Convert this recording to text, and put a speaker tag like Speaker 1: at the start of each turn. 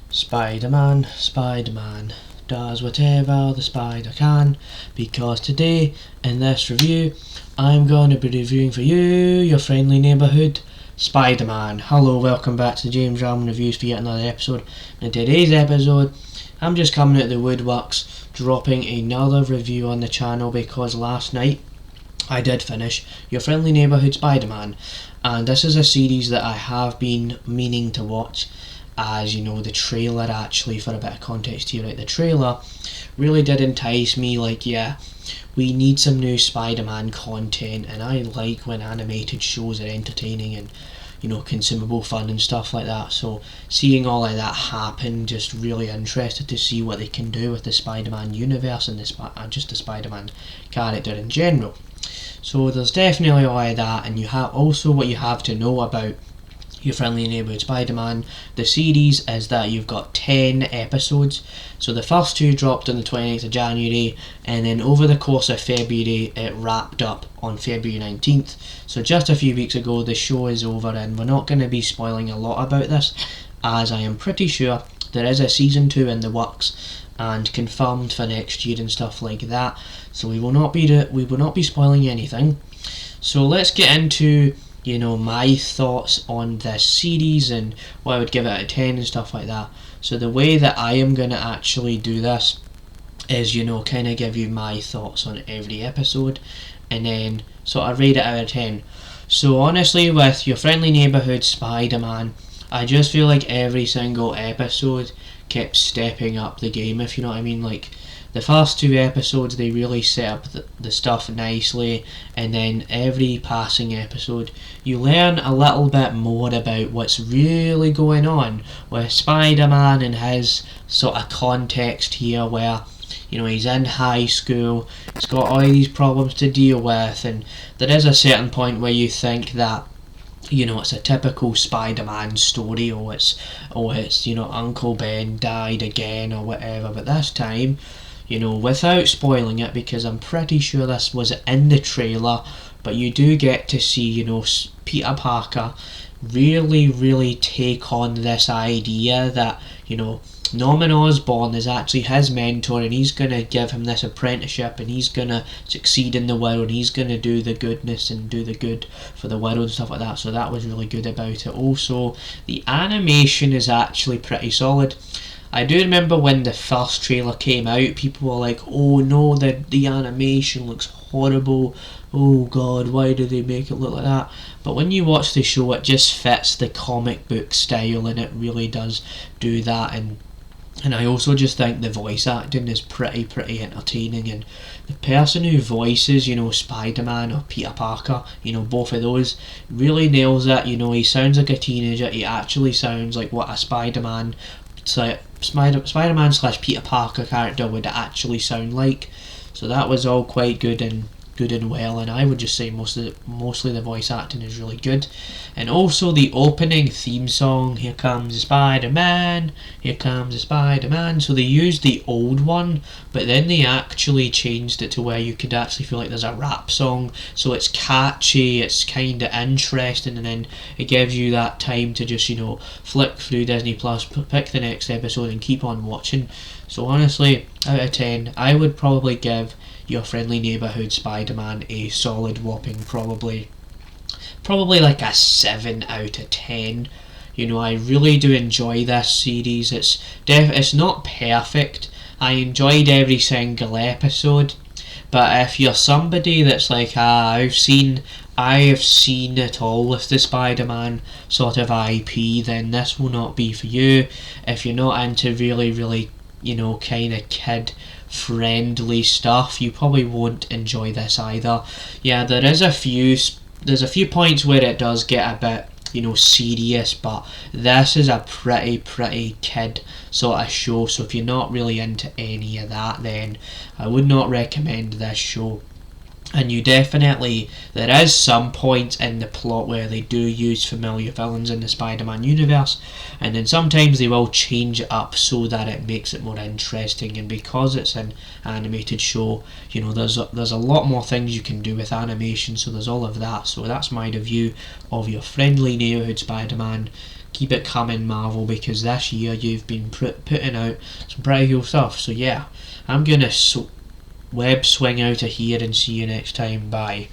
Speaker 1: Spiderman, Spiderman does whatever the spider can, because today in this review I'm going to be reviewing for you your friendly neighbourhood Spiderman. Hello, welcome back to James Ramen Reviews for yet another episode. In today's episode I'm just coming out of the woodworks dropping another review on the channel because last night I did finish Your Friendly Neighbourhood Spiderman, and this is a series that I have been meaning to watch. As you know, the trailer, actually, for a bit of context here, right, the trailer really did entice me. Like, yeah, we need some new Spider-Man content, and I like when animated shows are entertaining and, you know, consumable fun and stuff like that. So seeing all of that happen, just really interested to see what they can do with the Spider-Man universe and just the Spider-Man character in general. So there's definitely all of that, and you have also what you have to know about Your Friendly Neighbourhood Spider-Man, the series, is that you've got 10 episodes. So the first two dropped on the 28th of January, and then over the course of February it wrapped up on February 19th. So just a few weeks ago the show is over, and we're not going to be spoiling a lot about this, as I am pretty sure there is a season 2 in the works and confirmed for next year and stuff like that. So we will not be spoiling anything. So let's get into, you know, my thoughts on this series and what I would give it out of 10 and stuff like that. So the way that I am going to actually do this is, you know, kind of give you my thoughts on every episode and then sort of rate it out of 10. So honestly, with Your Friendly Neighbourhood Spider-Man, I just feel like every single episode kept stepping up the game, if you know what I mean. Like, the first two episodes, they really set up the stuff nicely, and then every passing episode you learn a little bit more about what's really going on with Spider-Man and his sort of context here, where, you know, he's in high school, he's got all these problems to deal with, and there is a certain point where you think that, you know, it's a typical Spider-Man story, or it's you know, Uncle Ben died again or whatever. But this time, you know, without spoiling it, because I'm pretty sure this was in the trailer, but you do get to see, you know, Peter Parker really take on this idea that, you know, Norman Osborn is actually his mentor, and he's going to give him this apprenticeship, and he's going to succeed in the world, and he's going to do the goodness and do the good for the world and stuff like that. So that was really good about it. Also, the animation is actually pretty solid. I do remember when the first trailer came out, people were like, oh no, the animation looks horrible, oh god, why do they make it look like that? But when you watch the show, it just fits the comic book style, and it really does do that. And I also just think the voice acting is pretty entertaining, and the person who voices, you know, Spider-Man or Peter Parker, you know, both of those, really nails it. You know, he sounds like a teenager, he actually sounds like what a Spider-Man slash Peter Parker character would actually sound like. So that was all quite good and well, and I would just say mostly the voice acting is really good. And also the opening theme song, Here Comes the Spider-Man, Here Comes the Spider-Man. So they used the old one, but then they actually changed it to where you could actually feel like there's a rap song. So it's catchy, it's kind of interesting, and then it gives you that time to just, you know, flick through Disney Plus, pick the next episode and keep on watching. So honestly, out of 10, I would probably give Your Friendly Neighbourhood Spider-Man a solid whopping probably like a 7 out of 10. You know, I really do enjoy this series. It's not perfect. I enjoyed every single episode, but if you're somebody that's like, I have seen it all with the Spider-Man sort of IP, then this will not be for you. If you're not into really, you know, kind of kid friendly stuff, you probably won't enjoy this either. Yeah, there's a few points where it does get a bit, you know, serious, but this is a pretty kid sort of show. So if you're not really into any of that, then I would not recommend this show. And there is some points in the plot where they do use familiar villains in the Spider-Man universe, and then sometimes they will change it up so that it makes it more interesting. And because it's an animated show, you know, there's a lot more things you can do with animation, so there's all of that. So that's my review of your friendly neighbourhood Spider-Man. Keep it coming, Marvel, because this year you've been putting out some pretty cool stuff. So yeah, I'm gonna web swing out of here and see you next time. Bye.